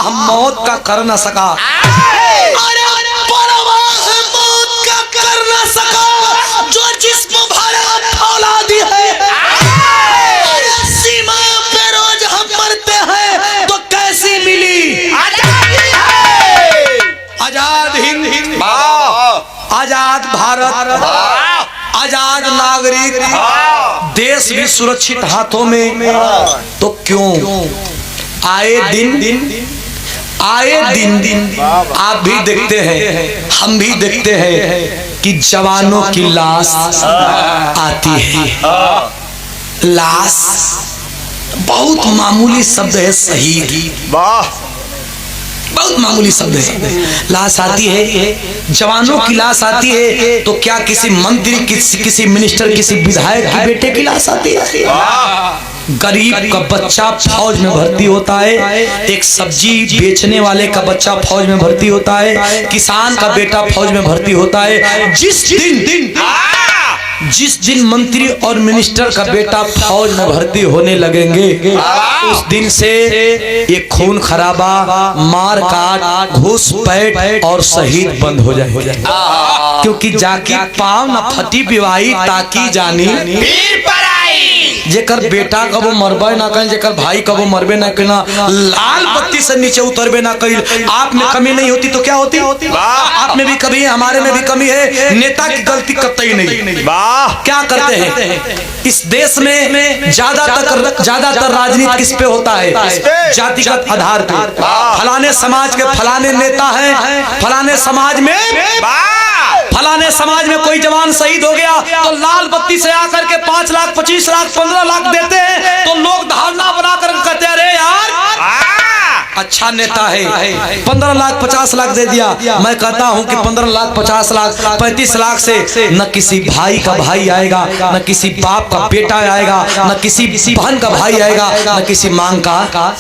परवाह मौत का कर न सका। अरे परवाह मौत का कर न सका जो जिस्म भरा फौलादी है। अरे सीमा पे रोज हम मरते हैं तो कैसी मिली आजाद हिंद, आजाद भारत, आजाद नागरिक, देश भी सुरक्षित हाथों में। तो क्यों आए दिन आप भी देखते हैं, हम भी देखते हैं कि जवानों की लाश आती है। लाश बहुत मामूली शब्द है, शहीद बहुत मामूली शब्द है। लाश आती है, जवानों की लाश आती है तो क्या किसी मंत्री, किसी मिनिस्टर, किसी विधायक के बेटे की लाश आती है? गरीब का बच्चा फौज में भर्ती होता है, एक सब्जी बेचने वाले का बच्चा फौज में भर्ती होता है, किसान का बेटा फौज में भर्ती होता है। जिस दिन मंत्री और मिनिस्टर का बेटा फौज में भर्ती होने लगेंगे उस दिन से ये खून खराबा, मार काट, घूसपैठ और शहीद बंद हो जाए। क्योंकि जाकी पाँव न फटी विवाही ताकि जानी जेकर बेटा कबो मरबे ना कहीं, जेकर भाई कबो मरबे ना कहीं, लाल बत्ती से नीचे उतरबे ना कहीं। आप में कमी नहीं होती तो क्या होती? आप में भी कमी है, हमारे में भी कमी है। नेता की गलती कतई नहीं। क्या करते हैं इस देश में? ज्यादातर राजनीति किस पे होता है? जातिगत आधार पे। फलाने समाज के फलाने नेता हैं, फलाने समाज में कोई जवान शहीद हो गया तो लाल बत्ती से आकर के 5 लाख 25 लाख 15 लाख देते हैं तो लोग धारणा बनाकर कहते हैं अरे यार अच्छा नेता है, 15 लाख 50 लाख दे दिया। मैं कहता हूं कि 15 लाख 50 लाख 35 लाख से न किसी भाई का भाई आएगा, न किसी बाप का बेटा आएगा, न किसी बहन का भाई आएगा, न किसी मांग का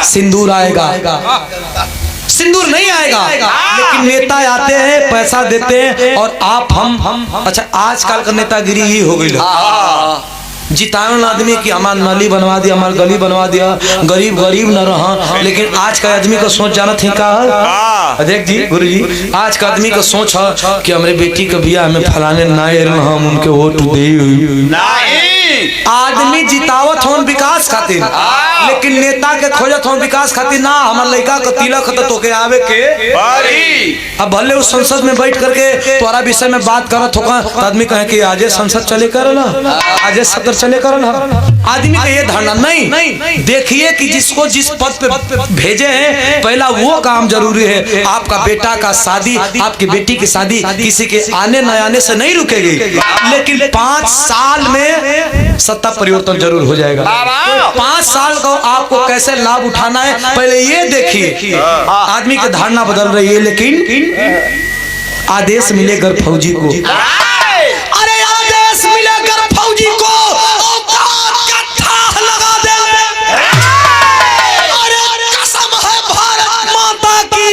सिंदूर आएगा। सिंदूर नहीं आएगा, लेकिन नेता आते हैं, पैसा देते हैं और आप हम अच्छा आजकल का नेतागिरी ही हो गई। जितावन आदमी की हमार नाली बनवा दिया, हमार गली बनवा दिया, गरीब न रहा। लेकिन आज का आदमी का सोच जाना थी का देख जी गुरु जी, आज का आदमी का सोच है कि हमारे बेटी का बिया हमें फलाने ना हम उनके वोट दे। आदमी जितावत हो विकास खातिर, लेकिन नेता के खोजत हो विकास खातिर ना। हमार लड़का का तिलक तो के आवे के अब भले उस संसद में बैठ करके तोरा विषय में बात करत होगा तो आदमी कहे कि आज संसद चले कर ना, आज सदर चले कर ना। आदमी का ये धारणा नहीं। देखिए कि जिसको जिस पद पे भेजे हैं पहला वो काम जरूरी है। आपका बेटा का शादी, आपकी बेटी की शादी किसी के आने न आने से नहीं रुकेगी, लेकिन 5 साल में सत्ता परिवर्तन जरूर हो जाएगा। 5 साल को आपको कैसे लाभ उठाना है पहले ये देखिए। आदमी की धारणा बदल रही है, लेकिन आदेश मिलेगा फौजी को, अरे आदेश मिलेगा फौजी को लगा दे। अरे कसम है भारत माता की,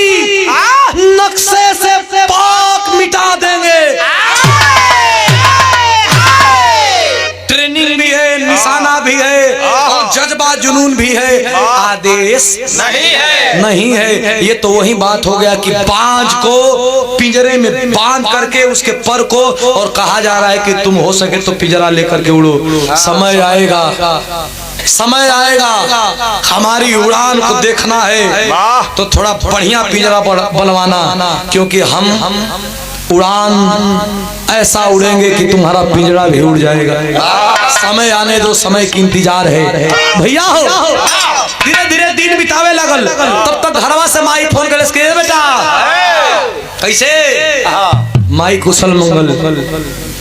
नक्शे से पाक मिटा देंगे। ट्रेनिंग भी है, निशाना भी है और जज्बा जुनून भी है। आदेश नहीं है। ये तो वही बात हो गया कि बाज को पिंजरे में बांध करके उसके पर को और कहा जा रहा है कि तुम हो सके तो पिंजरा लेकर के उड़ो। समय आएगा हमारी उड़ान को देखना है तो थोड़ा बढ़िया पिंजरा बनवाना, क्योंकि हम उड़ान ऐसा उड़ेंगे कि तुम्हारा पिंजरा भी उड़ जाएगा। समय आने दो, समय की इंतजार है भैया। हो धीरे धीरे दिन बितावे लगल, तब तक घरवा से माई फोन करे के बेटा कैसे माई कुशल मंगल,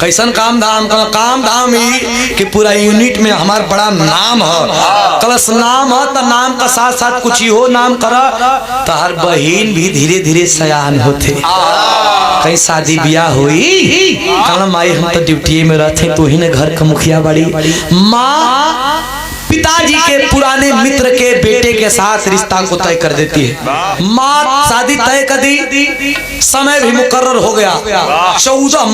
कैसन काम धाम ही कि पूरा यूनिट में हमारा बड़ा नाम है, कलश नाम है। तो नाम का साथ साथ कुछ ही हो नाम करा तो हर बहन भी धीरे धीरे सयान होते। कहीं शादी ब्याह हुई कल माई हम तो ड्यूटी में रहते तो ही ने घर का मुखिया बड़ी माँ पिताजी के पुराने मित्र के बेटे के साथ रिश्ता को तय कर देती है। माँ शादी तय कर दी, समय भी मुकर्रर हो गया। 14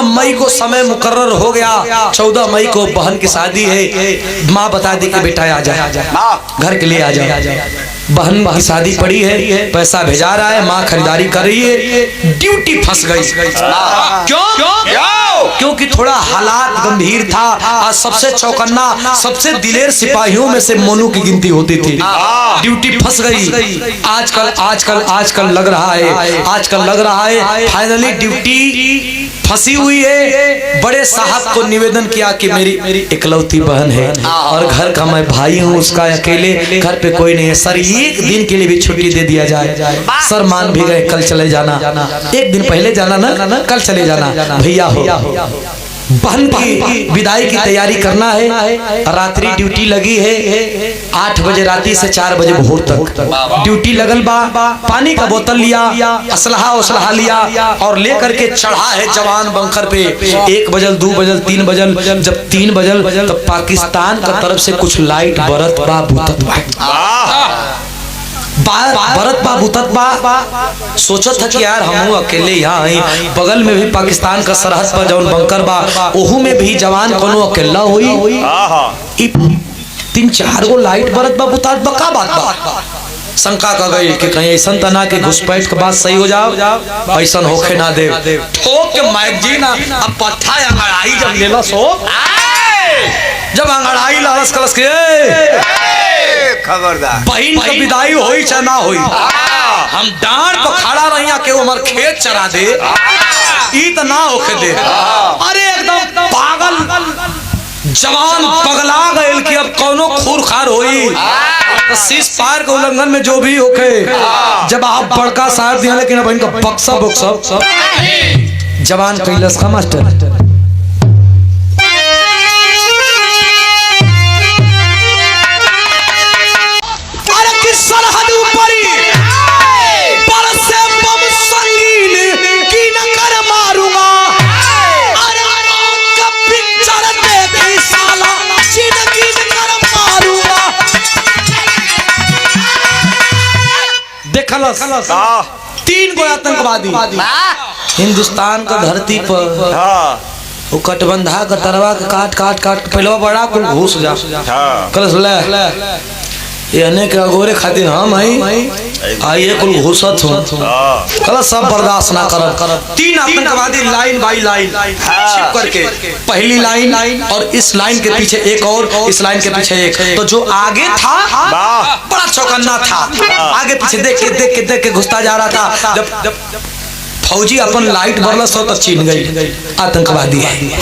मई को समय मुकर्रर हो गया। 14 मई को बहन की शादी है। माँ बता दी कि बेटा आ जा, घर के लिए आ जा। बहन की शादी पड़ी है, पैसा भेजा रहा है, माँ खरीदारी कर रही है, ड्यूटी फंस गई। क्यों? क्योंकि थोड़ा हालात गंभीर था। आज सबसे चौकन्ना, सबसे दिलेर सिपाहियों में से मोनू की गिनती होती थी। ड्यूटी फंस गई। आजकल लग रहा है फाइनली ड्यूटी फंसी हुई है। बड़े साहब को निवेदन किया कि मेरी इकलौती बहन है और घर का मैं भाई हूँ उसका, अकेले घर पे कोई नहीं है सर, एक दिन के लिए भी छुट्टी दे दिया जाए। सर मान भी गए, कल चले जाना, एक दिन पहले जाना ना, कल चले जाना भैया हो। बहन की विदाई की तैयारी करना है। रात्रि ड्यूटी लगी है, 8 बजे रात्रि से 4 बजे भोर तक ड्यूटी लगल बा। पानी का बोतल लिया, असलहा लिया और लेकर के चढ़ा है जवान बंकर पे। 1 बजल, 2 बजल, 3 बजल। जब 3 बजल तो पाकिस्तान का तरफ से कुछ लाइट बरत बा बुतत बा। सोचो था कि यार हम अकेले यहाँ हैं, बगल में भी पाकिस्तान का सरहद पर जौन बंकर बा, ओहू में भी जवान कोनो अकेला हुई। 3-4 गो लाइट बरत बा बुतात बा, का बात बा। शंका का गई कि कहीं ऐसा तना कि घुसपैठ के बाद सही हो जाओ, ऐसा होके ना दे। ठोक के मैगजीन अब पट्ठा अंगड़ाई जब लेला सो, जब अंगड़ाई लालस कलस के खबरदार बहन का विदाई होई चाहे ना होई, हम डांड पर खड़ा रहिया के हमार खेत चरा दे, ई त ना होके दे। अरे एकदम पागल जवान पगला गए कि अब कौनो खूरखार होई तो सीज पार के उल्लंघन में जो भी होके। जब आप बड़का साथ दिया लेकिन अब इनका बक्सा जवान कैलस का मास्टर सरहद ऊपरी बरसे बम संगीन की न कर मारूंगा। अरे मौत का पिक्चर देखी साला जिंदगी न कर मारूंगा। देखलस 3 गो आतंकवादी हिंदुस्तान का धरती पर वो कटबंधा का तरवा के काट पहले बड़ा कुल घुस जा कलस ले यानी के अगोरे खातिर हम आइए कुल घुसत हो कल सब बर्दाश्त ना करब। 3 आतंकवादी लाइन बाई लाइन छिप करके, पहली लाइन और इस लाइन के पीछे एक और इस लाइन के पीछे एक। तो जो आगे था बड़ा चौकन्ना था, आगे पीछे देख के घुसता जा रहा था। जब फौजी अपन लाइट बरलस हो तो चीन गई आतंकवादी है,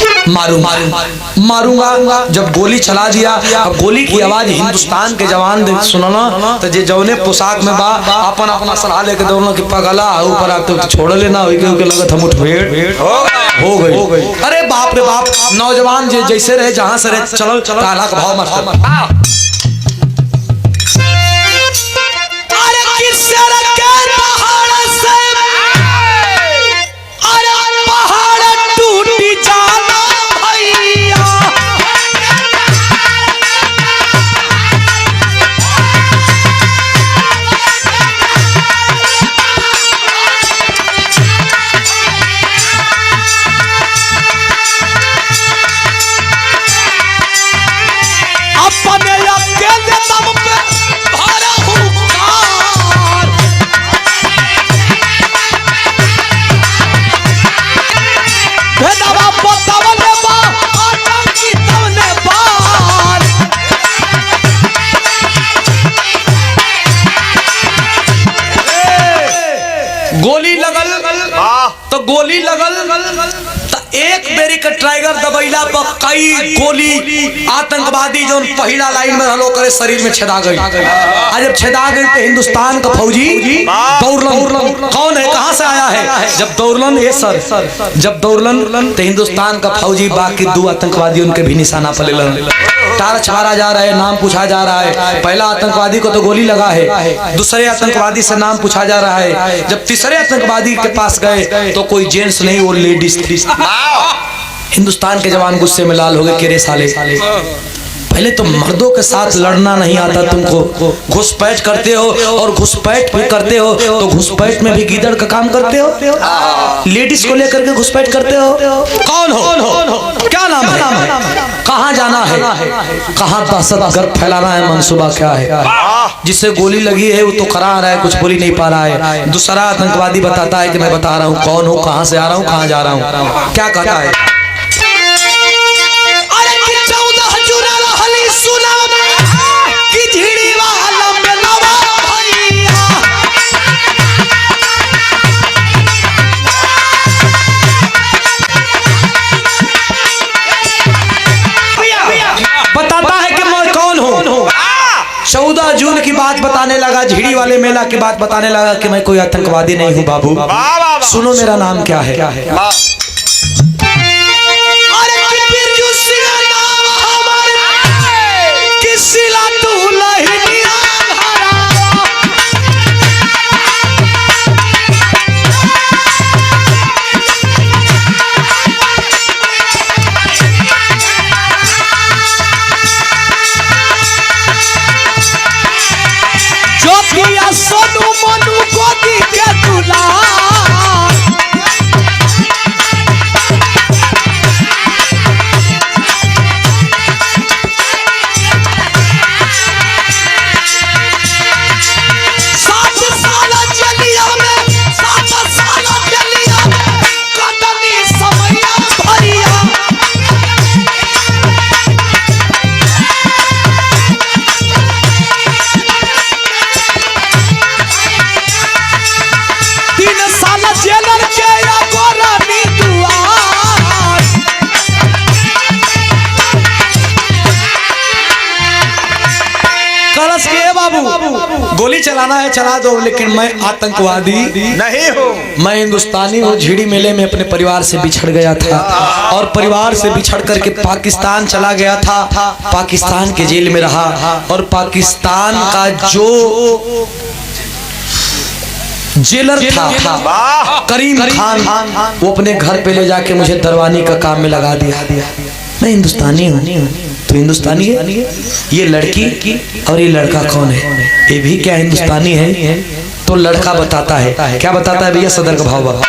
मारूंगा। जब गोली चला दिया, अब गोली की आवाज हिंदुस्तान के जवान सुनना तो जे जौने पोशाक में बा अपन अपना सलाह लेके दौड़ना कि पगला ऊपर आप तो छोड़ लेना लगत हम मुठभेड़ हो गई। अरे बाप रे बाप, नौजवान जैसे रहे जहां से रहे चल काला का भाव मास्टर। गोली लगल तो एक बेरी के ट्राइगर दबैला पर कई गोली आतंकवादी जो पहला लाइन में हलो करे शरीर में छेदा गई। आज जब छेदा गई तो हिंदुस्तान का फौजी दौड़लन, कौन है कहां से आया है, जब दौड़लन ये सर जब दौड़लन तो हिंदुस्तान का फौजी बाकी 2 आतंकवादी उनके भी निशाना पर लेलन। टार्च मारा जा रहा है, नाम पूछा जा रहा है। पहला आतंकवादी को तो गोली लगा है, दूसरे आतंकवादी से नाम पूछा जा रहा है। जब तीसरे आतंकवादी के पास गए तो कोई जेंट्स नहीं, वो लेडीज थी। हिंदुस्तान के जवान गुस्से में लाल हो गए, केरे साले पहले तो मर्दों के साथ लड़ना नहीं आता तुमको, घुसपैठ करते हो, और घुसपैठ भी करते हो तो घुसपैठ में भी गीदड़ का काम करते हो, लेडीज को लेकर के घुसपैठ करते हो। कौन हो, क्या नाम है, कहाँ जाना है, कहाँ दहशत गर्द फैलाना है, मंसूबा क्या है? जिससे गोली लगी है वो तो करा रहा है, कुछ बोली नहीं पा रहा है। दूसरा आतंकवादी बताता है कि मैं बता रहा हूँ कौन हूँ, कहाँ से आ रहा हूँ, कहाँ जा रहा हूँ, क्या कहता है? बताता है कि मैं कौन हूँ। 14 जून की बात बताने लगा, झिड़ी वाले मेला की बात बताने लगा कि मैं कोई आतंकवादी नहीं हूँ बाबू, सुनो मेरा नाम क्या है। सोनू मोनू गोदी के दुलार, सात साल जलिया में, 7 साल जलिया में कदनी समया भरिया। जेलर के गोरानी दुआर, कलश के बाबू गोली चलाना है चला दो, लेकिन मैं आतंकवादी नहीं हूँ, मैं हिंदुस्तानी हूँ। झिड़ी मेले में अपने परिवार से बिछड़ गया था और परिवार से बिछड़ करके पाकिस्तान चला गया था, पाकिस्तान के जेल में रहा, और पाकिस्तान का जो जेलर था करीम खान, वो अपने घर पे ले जाके मुझे दरवानी का काम में लगा दिया। मैं हिंदुस्तानी हूँ, तो हिंदुस्तानी है। ये लड़की और ये लड़का कौन है, ये भी क्या हिंदुस्तानी है? तो लड़का बताता है, क्या बताता है भैया? सदर का भाव।